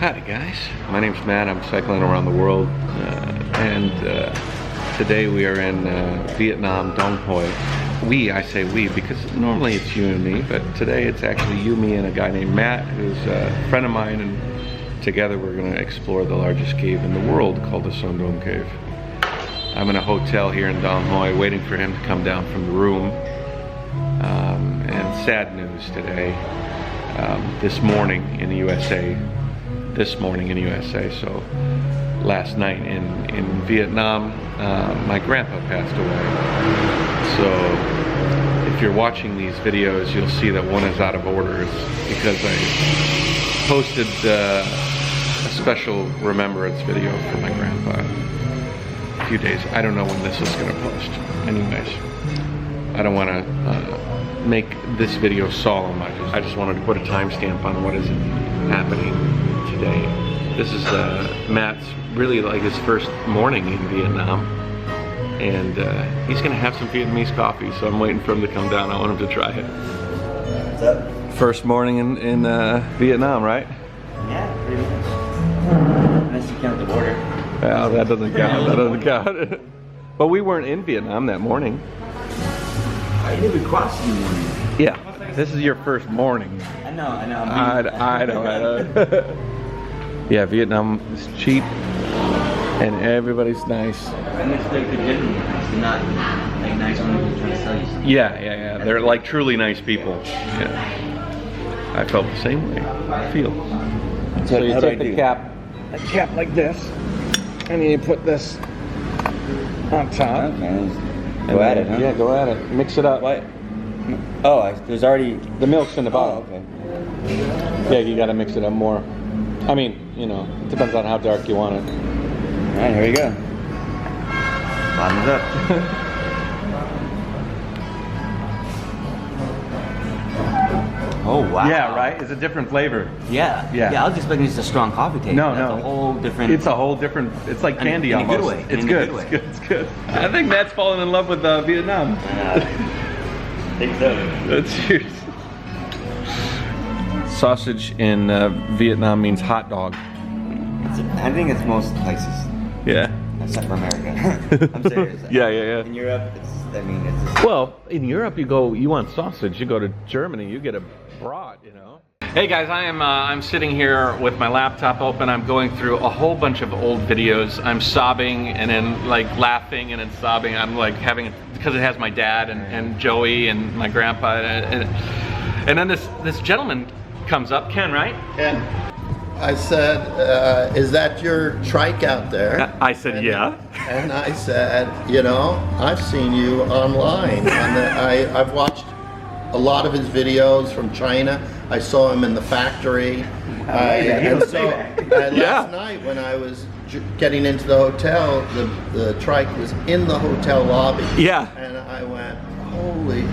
Howdy guys, my name's Matt. I'm cycling around the world and today we are in Vietnam, Dong Hoi. I say we because normally it's you and me, but today it's actually you, me, and a guy named Matt who's a friend of mine, and together we're going to explore the largest cave in the world called the Son Doong Cave. I'm in a hotel here in Dong Hoi waiting for him to come down from the room. And sad news today, this morning in the USA, so last night in Vietnam, my grandpa passed away. So if you're watching these videos, you'll see that one is out of order. It's because I posted a special remembrance video for my grandpa a few days. I don't know when this is going to post. Anyways, I don't want to make this video solemn. I just wanted to put a timestamp on what is happening today. This is Matt's really like his first morning in Vietnam, and he's gonna have some Vietnamese coffee, so I'm waiting for him to come down. I want him to try it. What's up? First morning in Vietnam, right? Yeah, pretty much. Unless you count the border. Well, that doesn't count. That doesn't count. But we weren't in Vietnam that morning. I didn't even cross in the morning. Yeah, this is your first morning. I know. I know. Yeah, Vietnam is cheap and everybody's nice. I expect the general nice, not like nice when people trying to sell you something. Yeah. They're like truly nice people. Yeah. I felt the same way. I feel. So you take a cap like this, and you put this on top. Okay. Go at it, huh? Yeah, go at it. Mix it up. What? Oh, there's already... The milk's in the bottom. Oh, okay. Yeah, you gotta mix it up more. I mean, you know, it depends on how dark you want it. Alright, here we go. Bottoms up. Oh, wow. Yeah, right? It's a different flavor. Yeah, I was expecting just a strong coffee taste. No. That's a whole different... It's a whole different... It's like candy in a almost. good way. It's good. It's good. I think Matt's falling in love with Vietnam. I think so. That's cheers. Sausage in Vietnam means hot dog. I think it's most places. Yeah. Except for America. I'm serious. Yeah. In Europe, it's just... Well, in Europe, you want sausage. You go to Germany, you get a brat, you know. Hey guys, I'm sitting here with my laptop open. I'm going through a whole bunch of old videos. I'm sobbing and then like laughing and then sobbing. I'm like having, because it has my dad and Joey and my grandpa and then this gentleman comes up, Ken, right? Ken. I said, is that your trike out there? I said, yeah. And I said, you know, I've seen you online. I've watched a lot of his videos from China. I saw him in the factory. Last night when I was getting into the hotel, the trike was in the hotel lobby. Yeah. And I went, holy,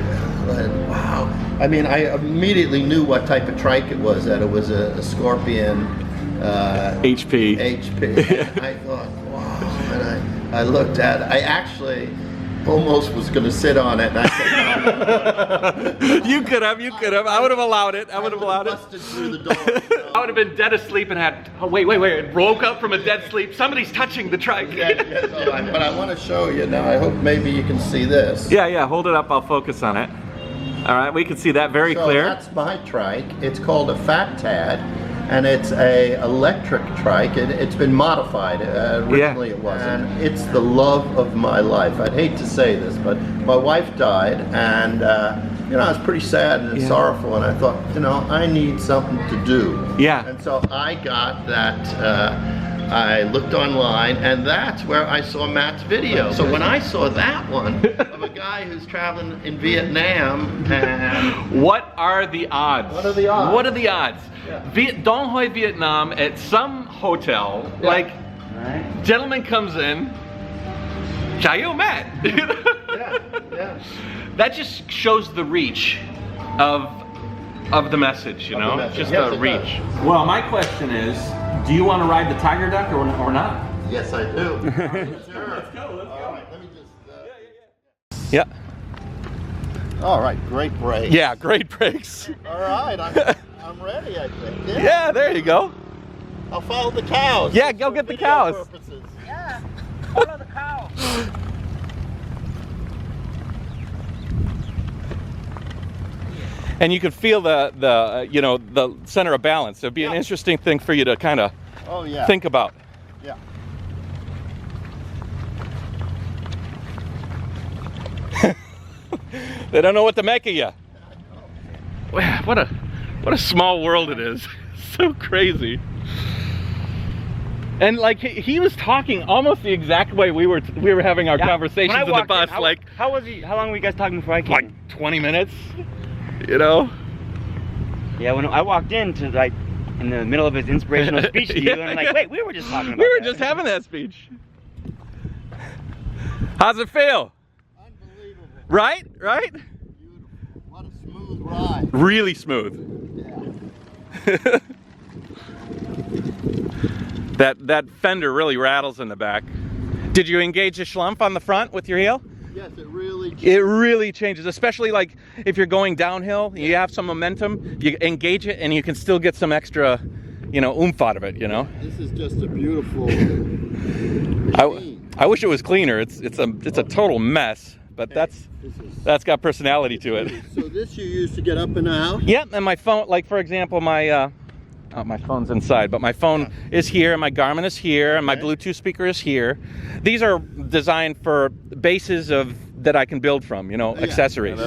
wow. I mean, I immediately knew what type of trike it was, that it was a Scorpion HP. And I thought, wow. And I looked at it. I actually almost was going to sit on it. And I said, no. You could have. I would have allowed it. I would have allowed it. Busted through the door. I would have been dead asleep and had, oh, wait, woke up from a dead sleep. Somebody's touching the trike. But I want to show you now. I hope maybe you can see this. Yeah, hold it up. I'll focus on it. All right, we can see that very clear. That's my trike. It's called a Fat Tad, and it's a electric trike. It's been modified. Originally it wasn't. And it's the love of my life. I'd hate to say this, but my wife died, and you know, I was pretty sad and sorrowful, and I thought, you know, I need something to do. Yeah. And so I got that. I looked online, and that's where I saw Matt's video. So when I saw that one of a guy who's traveling in Vietnam, and what are the odds? What are the odds? What are the odds? Yeah. Dong Hoi, Vietnam, at some hotel, like, gentleman comes in, JaYoe Matt. yeah. That just shows the reach of the message, you know? Just the reach. Well, my question is, do you want to ride the tiger duck or not? Yes, I do. Sure. Let's go. All right, let me just... Yeah. All right, great break. Yeah, great breaks. All right, I'm ready, I think. Yeah, there you go. I'll follow the cows. Yeah, go get the cows. Purposes. Yeah. Follow the cow. And you can feel the you know, the center of balance. It'd be an interesting thing for you to kind of think about. Yeah. They don't know what to make of you. What a small world it is. So crazy. And like he was talking almost the exact way we were having our conversations in the bus. How long were you guys talking before I came? Like 20 minutes. You know? Yeah, when I walked in to like in the middle of his inspirational speech to you, and I'm like, wait, we were just talking about We were just having that speech. How's it feel? Unbelievable. Right? Right? Beautiful. What a smooth ride. Really smooth. Yeah. That fender really rattles in the back. Did you engage the schlumpf on the front with your heel? Yes, it really changes. It really changes, especially like if you're going downhill, you have some momentum, you engage it and you can still get some extra, you know, oomph out of it, you know? This is just a beautiful machine. I wish it was cleaner. It's a total mess, but that's got personality to it. So this you use to get up and out? Yep, and my phone, like for example, my phone's inside, but my phone is here, and my Garmin is here, and my Bluetooth speaker is here. These are designed for bases that I can build from, you know, accessories.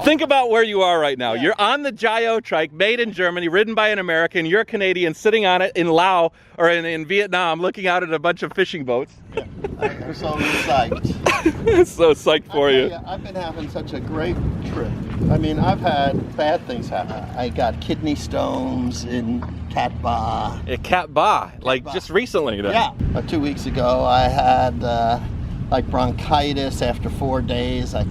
Think about where you are right now. You're on the JaYoe trike, made in Germany, ridden by an American. You're a Canadian, sitting on it in Laos or in Vietnam, looking out at a bunch of fishing boats. Yeah, I'm so psyched. So psyched for you. I've been having such a great trip. I mean, I've had bad things happen. I got kidney stones in Cat Ba. Cat Ba, like just recently then. Yeah. 2 weeks ago, I had like bronchitis after 4 days, like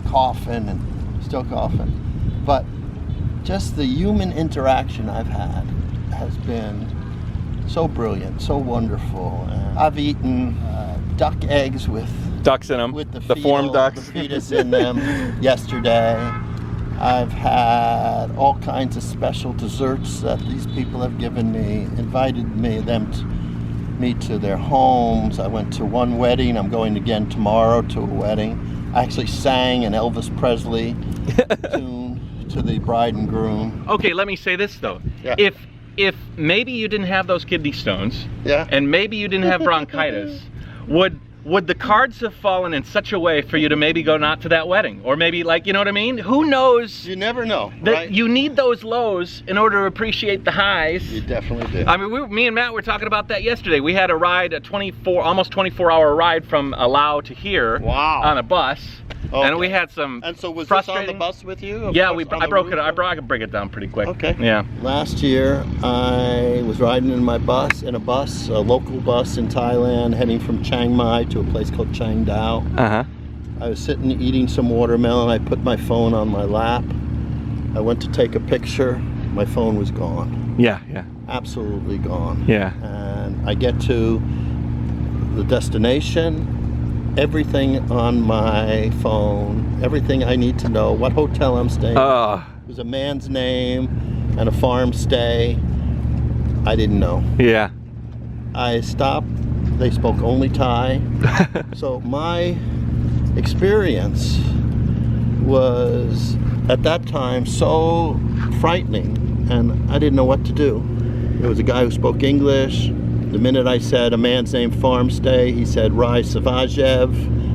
coughing and still coughing. But just the human interaction I've had has been so brilliant, so wonderful. I've eaten duck eggs with ducks in them, with the form ducks, the fetus in them yesterday. I've had all kinds of special desserts that these people have given me, invited me to their homes. I went to one wedding. I'm going again tomorrow to a wedding. I actually sang an Elvis Presley tune to the bride and groom. Okay, let me say this though. Yeah. If maybe you didn't have those kidney stones, and maybe you didn't have bronchitis, would the cards have fallen in such a way for you to maybe go not to that wedding? Or maybe, like, you know what I mean? Who knows? You never know, right? You need those lows in order to appreciate the highs. You definitely do. I mean, me and Matt were talking about that yesterday. We had a ride, almost 24-hour ride from Laos to here on a bus. Okay. And we had some And so was frustrating... this on the bus with you? Yeah, I broke it. I could bring it down pretty quick. Okay. Yeah. Last year, I was riding in a local bus in Thailand, heading from Chiang Mai to a place called Chiang Dao. I was sitting eating some watermelon. I put my phone on my lap. I went to take a picture. My phone was gone. Yeah. Absolutely gone. Yeah. And I get to the destination. Everything on my phone, everything I need to know, what hotel I'm staying at. There's a man's name and a farm stay. I didn't know. Yeah. I stopped. They spoke only Thai. So my experience was at that time so frightening, and I didn't know what to do. There was a guy who spoke English. The minute I said a man's name, farm stay, he said Rai Savajev.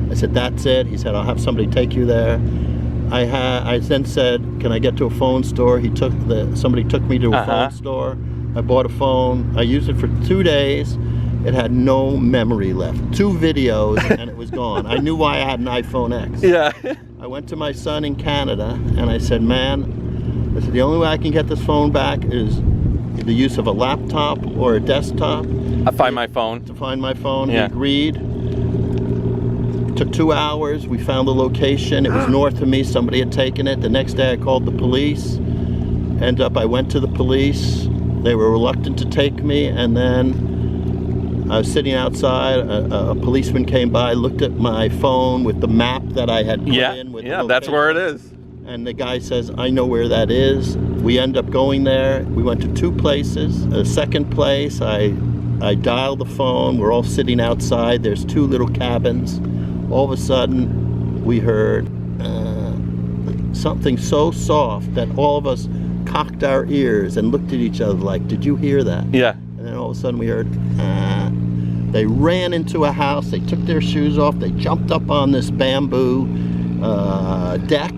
I said, that's it. He said, I'll have somebody take you there. I then said, can I get to a phone store? Somebody took me to a phone store. I bought a phone. I used it for 2 days. It had no memory left. 2 videos and it was gone. I knew why I had an iPhone X. Yeah. I went to my son in Canada and I said, man, the only way I can get this phone back is the use of a laptop or a desktop. I find my phone. To find my phone. Yeah. He agreed. It took 2 hours. We found the location. It was north of me. Somebody had taken it. The next day I called the police. I went to the police. They were reluctant to take me, and then I was sitting outside. A policeman came by, looked at my phone with the map that I had put in. With the that's where it is. And the guy says, I know where that is. we end up going there. We went to 2 places. The second place, I dialed the phone. We're all sitting outside. There's 2 little cabins. All of a sudden, we heard something so soft that all of us cocked our ears and looked at each other like, did you hear that? Yeah. And then all of a sudden we heard, they ran into a house, they took their shoes off, they jumped up on this bamboo deck.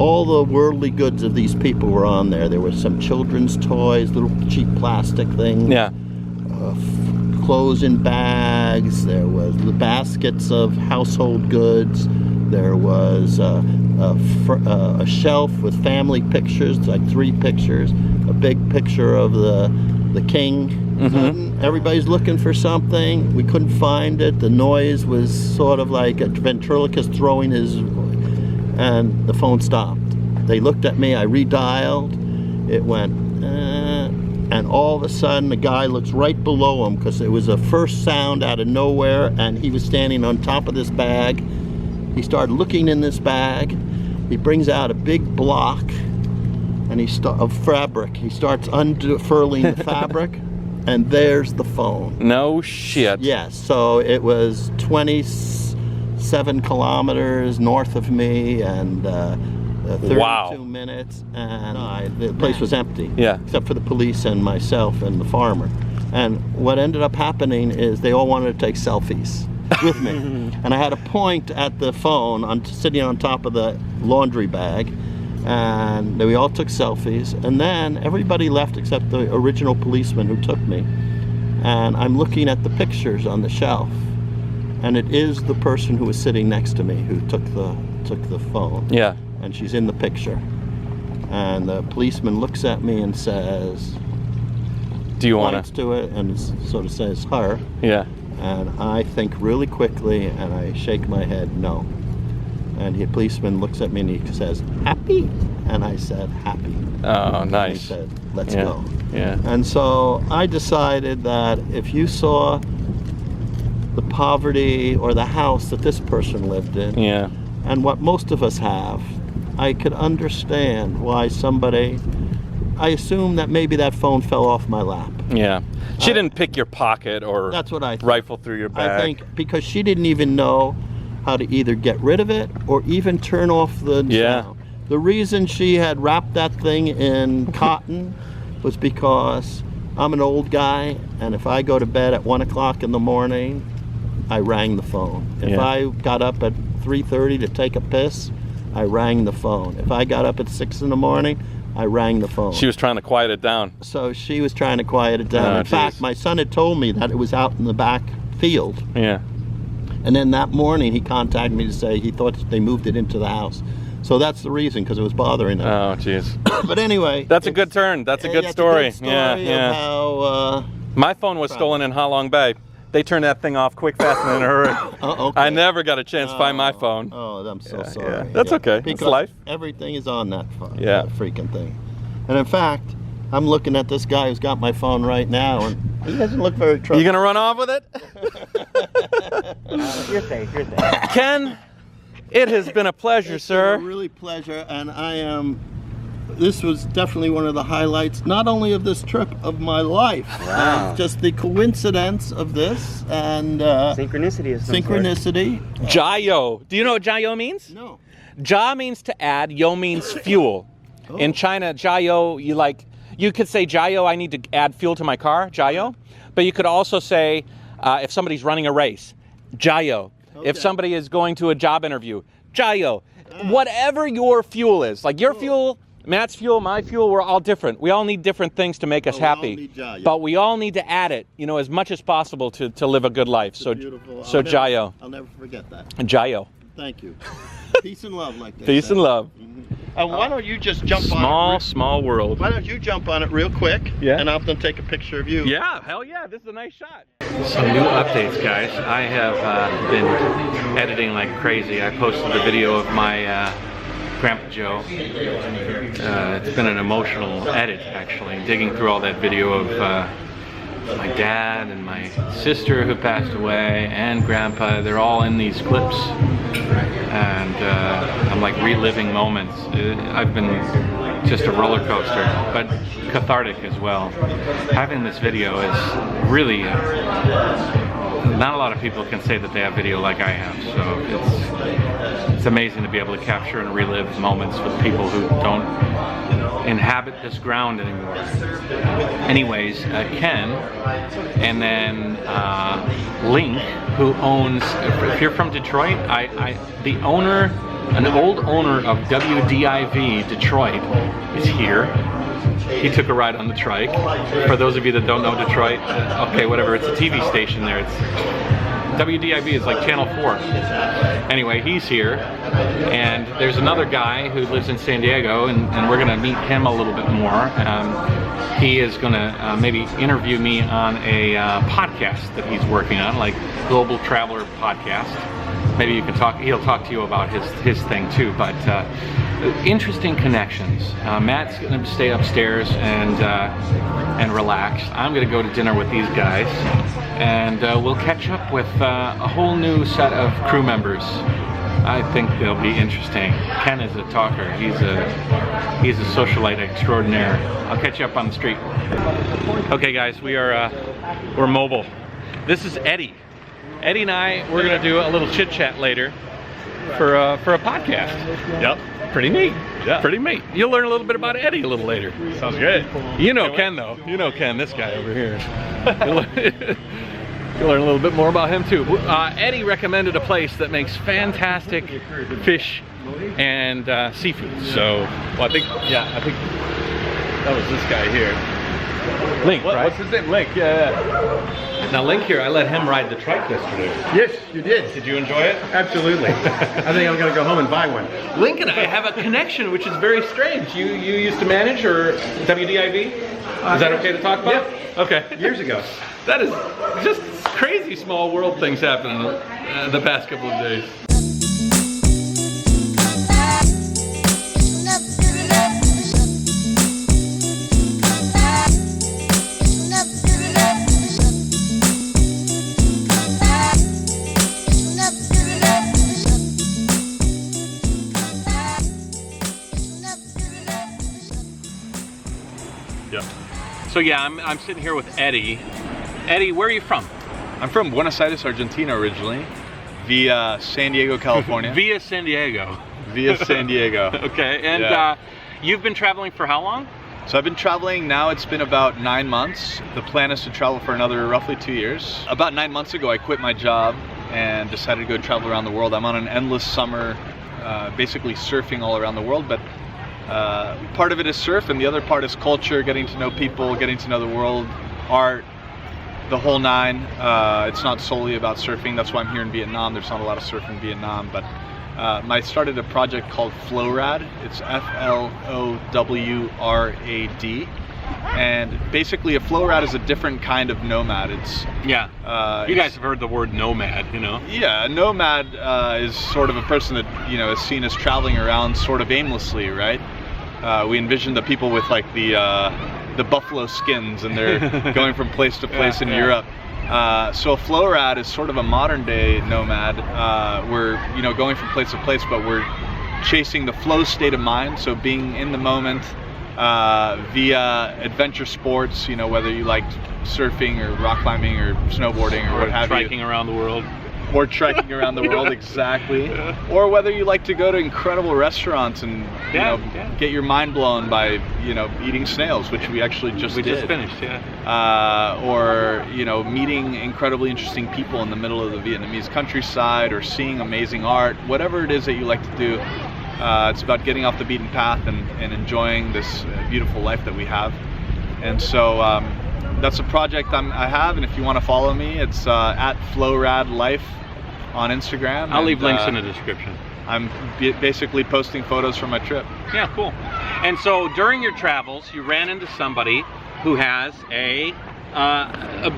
All the worldly goods of these people were on there. There were some children's toys, little cheap plastic things. Yeah. Clothes in bags. There was the baskets of household goods. There was a shelf with family pictures, like 3 pictures. A big picture of the king. Mm-hmm. Everybody's looking for something. We couldn't find it. The noise was sort of like a ventriloquist throwing his, and the phone stopped. They looked at me. I redialed. It went, and all of a sudden the guy looks right below him because it was a first sound out of nowhere, and he was standing on top of this bag. He started looking in this bag. He brings out a big block and of fabric. He starts unfurling the fabric, and there's the phone. No shit. Yes, so it was 27 kilometers north of me, and 32 minutes, and the place was empty. Yeah. Except for the police and myself and the farmer. And what ended up happening is they all wanted to take selfies with me. And I had a point at the phone, sitting on top of the laundry bag, and we all took selfies, and then everybody left except the original policeman who took me. And I'm looking at the pictures on the shelf, and it is the person who was sitting next to me who took the phone. Yeah. And she's in the picture. And the policeman looks at me and says, do you want points to it and sort of says, her. Yeah. And I think really quickly, and I shake my head, no. And the policeman looks at me and he says, happy? And I said, happy. Oh, nice. And he said, let's go. Yeah. And so I decided that if you saw the poverty or the house that this person lived in, yeah, and what most of us have, I could understand why somebody, I assume that maybe that phone fell off my lap. Yeah. She didn't pick your pocket or that's what I think. Rifle through your bag. I think because she didn't even know how to either get rid of it or even turn off the sound. The reason she had wrapped that thing in cotton was because I'm an old guy, and if I go to bed at 1 o'clock in the morning, I rang the phone. If I got up at 3:30 to take a piss, I rang the phone. If I got up at 6 in the morning, I rang the phone. She was trying to quiet it down. So she was trying to quiet it down. Oh, in fact, my son had told me that it was out in the back field. Yeah. And then that morning he contacted me to say he thought they moved it into the house. So that's the reason, because it was bothering them. Oh, jeez. But anyway. That's a good turn. That's a good story. A good story of how, my phone was stolen in Ha Long Bay. They turned that thing off quick, fast, and in a hurry. Okay. I never got a chance to find my phone. Oh, I'm so sorry. Yeah. That's okay. Because it's life. Everything is on that phone. Yeah. That freaking thing. And in fact, I'm looking at this guy who's got my phone right now, and he doesn't look very trustworthy. You gonna run off with it? You're safe. You're safe. Ken, it has been a pleasure, sir. It's been a really pleasure, and I am. This was definitely one of the highlights, not only of this trip, of my life. Wow. Just the coincidence of this and Synchronicity is synchronicity. JaYoe. Do you know what JaYoe means? No. Ja means to add, yo means fuel. Oh. In China, JaYoe, you could say, JaYoe, I need to add fuel to my car, JaYoe. But you could also say, if somebody's running a race, JaYoe. Okay. If somebody is going to a job interview, JaYoe. Whatever your fuel is, like your fuel, Matt's fuel, my fuel, we're all different. We all need different things to make us happy. We all need JaYoe. But we all need to add it, as much as possible to live a good life. So JaYoe. I'll never forget that. JaYoe. Thank you. Peace and love, like they Peace say. and love. Why don't you just jump on it? Small world. Why don't you jump on it real quick? Yeah. And I'll then take a picture of you. Yeah, hell yeah, this is a nice shot. Some new updates, guys. I have been editing like crazy. I posted a video of my Grandpa Joe. It's been an emotional edit, actually, digging through all that video of my dad and my sister who passed away and Grandpa. They're all in these clips. And I'm like reliving moments. I've been just a roller coaster, but cathartic as well. Having this video is really, not a lot of people can say that they have video like I have, so it's amazing to be able to capture and relive moments with people who don't inhabit this ground anymore. Anyways, Ken, and then Link, who owns, if you're from Detroit, the owner, an old owner of WDIV Detroit is here. He took a ride on the Trike. For those of you that don't know Detroit, okay, whatever, it's a TV station there. It's WDIV is like Channel 4. Anyway, he's here, and there's another guy who lives in San Diego, and we're gonna meet him a little bit more. He is gonna maybe interview me on a podcast that he's working on, like Global Traveler Podcast. Maybe you can talk, he'll talk to you about his thing too, but interesting connections. Matt's gonna stay upstairs and relax. I'm gonna go to dinner with these guys, and we'll catch up with a whole new set of crew members. I think they'll be interesting. Ken is a talker. He's a socialite extraordinaire. I'll catch you up on the street. Okay, guys, we're mobile. This is Eddie. Eddie and I, we're gonna do a little chit chat later for a podcast. Yep. Pretty neat. Yeah. Pretty neat. You'll learn a little bit about Eddie a little later. Sounds good. You know Ken though. You know Ken, this guy over here. You'll learn a little bit more about him too. Eddie recommended a place that makes fantastic fish and seafood. So, well, I think that was this guy here. Link, right? What's his name? Link. Yeah. Now Link here, I let him ride the Trike yesterday. Yes, you did. Did you enjoy it? Absolutely. I think I'm going to go home and buy one. Link and I have a connection, which is very strange. You used to manage or WDIV? Is that okay to talk about? Yep. Okay. Years ago. That is just crazy small world things happening the past couple of days. So yeah, I'm sitting here with Eddie. Eddie, where are you from? I'm from Buenos Aires, Argentina originally, via San Diego, California. Via San Diego. Via San Diego. Okay, and yeah. You've been traveling for how long? So I've been traveling now, it's been about 9 months. The plan is to travel for another roughly 2 years. About 9 months ago, I quit my job and decided to go travel around the world. I'm on an endless summer, basically surfing all around the world, but part of it is surf and the other part is culture, getting to know people, getting to know the world, art, the whole nine. It's not solely about surfing. That's why I'm here in Vietnam. There's not a lot of surf in Vietnam, but I started a project called Flowrad. It's Flowrad, and basically a Flowrad is a different kind of nomad. It's you guys have heard the word nomad, you know? Yeah, a nomad is sort of a person that is seen as traveling around sort of aimlessly, right? We envision the people with like the buffalo skins and they're going from place to place in Europe. So a Flowrad is sort of a modern day nomad. We're going from place to place, but we're chasing the flow state of mind. So being in the moment via adventure sports, whether you like surfing or rock climbing or snowboarding or what have you. Triking around the world. Or trekking around the world, exactly. Or whether you like to go to incredible restaurants and get your mind blown by eating snails, which we actually just just finished, or meeting incredibly interesting people in the middle of the Vietnamese countryside, or seeing amazing art. Whatever it is that you like to do, it's about getting off the beaten path and enjoying this beautiful life that we have. And so that's a project I have, and if you want to follow me, it's at Flowrad Life on Instagram. I'll leave links in the description. I'm basically posting photos from my trip. Yeah, cool. And so during your travels, you ran into somebody who has a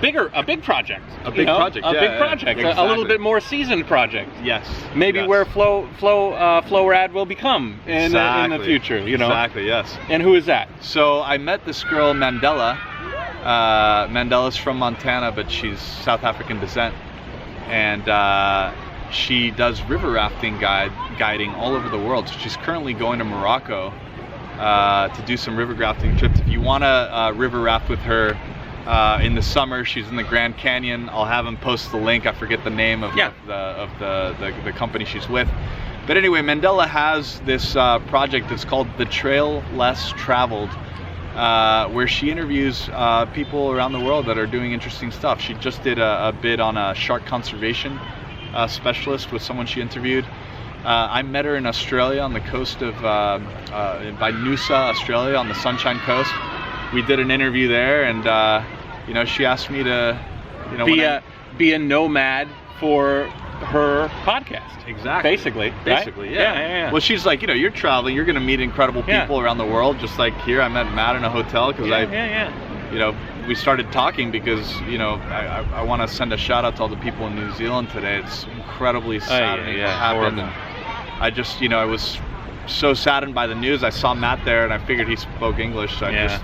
big project. A big project. Exactly. A little bit more seasoned project. Yes. Maybe where Flowrad will become in the future. Exactly. Yes. And who is that? So I met this girl, Mandela. Mandela's from Montana, but she's South African descent, and she does river rafting guiding all over the world. So she's currently going to Morocco to do some river rafting trips. If you want to river raft with her in the summer, she's in the Grand Canyon. I'll have him post the link. I forget the name of the company she's with. But anyway, Mandela has this project that's called The Trail Less Traveled, where she interviews people around the world that are doing interesting stuff. She just did a bid on a shark conservation specialist with someone she interviewed. I met her in Australia on the coast of, by Noosa, Australia, on the Sunshine Coast. We did an interview there, and you know, she asked me to, you know, be a nomad for her podcast. Exactly. Basically, yeah. Well, she's like, you know, you're traveling, you're going to meet incredible people around the world, just like here. I met Matt in a hotel because you know, we started talking because, you know, I want to send a shout out to all the people in New Zealand today. It's incredibly saddening what happened. And I just, you know, I was so saddened by the news. I saw Matt there, and I figured he spoke English, so I just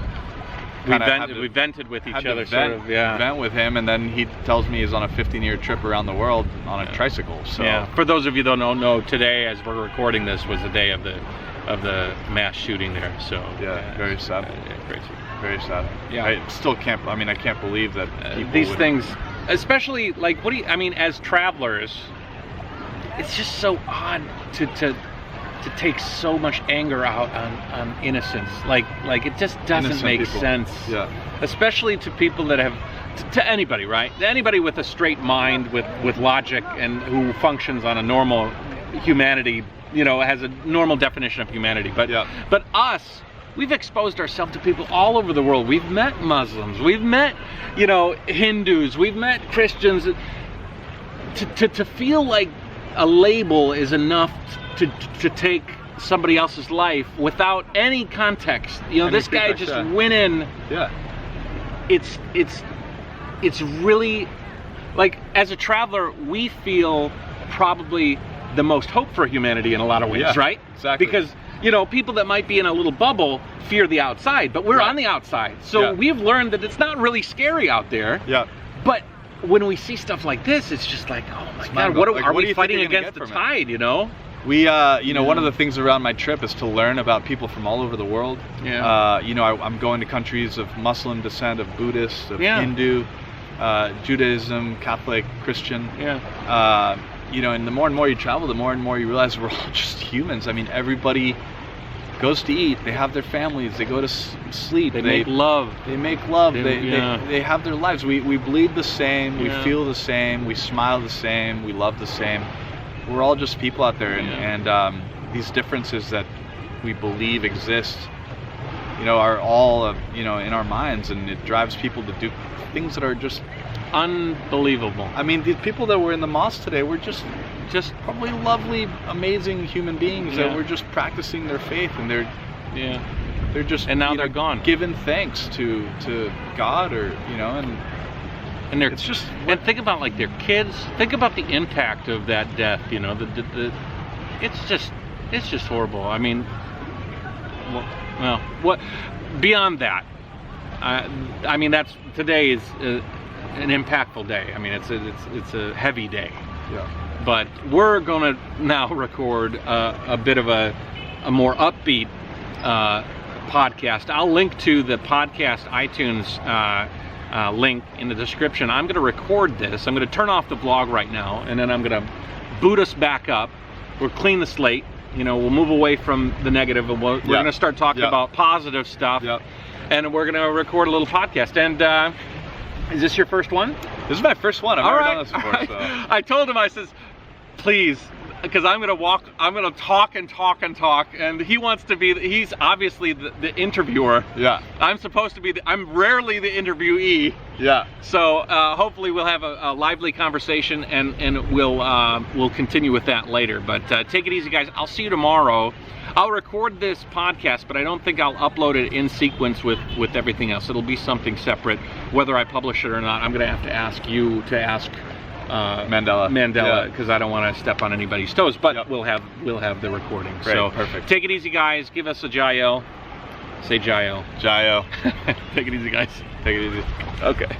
we vented with each other, vent with him, and then he tells me he's on a 15-year trip around the world on a tricycle. So for those of you that don't know, today, as we're recording this, was the day of the mass shooting there. So very sad. Crazy. Very sad. Yeah, I still can't. I mean, I can't believe that these things, especially like, what do you? I mean, as travelers, it's just so odd to take so much anger out on innocence. Like it just doesn't make sense. Yeah. Especially to people that have, to anybody, right? Anybody with a straight mind, with logic, and who functions on a normal humanity, you know, has a normal definition of humanity. But us, we've exposed ourselves to people all over the world. We've met Muslims, we've met, you know, Hindus, we've met Christians. To feel like a label is enough to take somebody else's life without any context. You know, this guy just went in. Yeah. It's really, like, as a traveler, we feel probably the most hope for humanity in a lot of ways, right? Exactly. Because, you know, people that might be in a little bubble fear the outside, but we're on the outside. So we've learned that it's not really scary out there. Yeah. But when we see stuff like this, it's just like, oh my God, are we fighting against the tide, you know? We, you know, one of the things around my trip is to learn about people from all over the world. Yeah. You know, I'm going to countries of Muslim descent, of Buddhist, of Hindu, Judaism, Catholic, Christian. Yeah. You know, and the more and more you travel, the more and more you realize we're all just humans. I mean, everybody goes to eat, they have their families, they go to sleep, they make love. They have their lives. We bleed the same, we feel the same, we smile the same, we love the same. We're all just people out there, and these differences that we believe exist, you know, are all you know, in our minds, and it drives people to do things that are just unbelievable. I mean, the people that were in the mosque today were just probably lovely, amazing human beings that were just practicing their faith, and they're just, and now they're gone, giving thanks to God, or, you know, and they're, it's just, and think about, like, their kids. Think about the impact of that death. You know, it's just horrible. I mean, well, what beyond that? I mean, today is an impactful day. I mean, it's a heavy day. Yeah. But we're gonna now record a bit of a more upbeat podcast. I'll link to the podcast iTunes link in the description. I'm gonna record this. I'm gonna turn off the vlog right now, and then I'm gonna boot us back up. We'll clean the slate. You know, we'll move away from the negative, and we're gonna start talking about positive stuff. Yep. And we're gonna record a little podcast. And is this your first one? This is my first one. I've never done this before. So. I told him, I says, please, because I'm gonna talk and talk and talk, and he wants to be, he's obviously the interviewer. Yeah. I'm supposed to be, I'm rarely the interviewee. Yeah. So hopefully we'll have a lively conversation, and we'll continue with that later. But take it easy, guys. I'll see you tomorrow. I'll record this podcast, but I don't think I'll upload it in sequence with everything else. It'll be something separate. Whether I publish it or not, I'm gonna have to ask you to ask Mandela, because I don't want to step on anybody's toes. But we'll have the recording. Great, so perfect. Take it easy, guys. Give us a JaYoe. Say JaYoe. JaYoe. Take it easy, guys. Take it easy. Okay.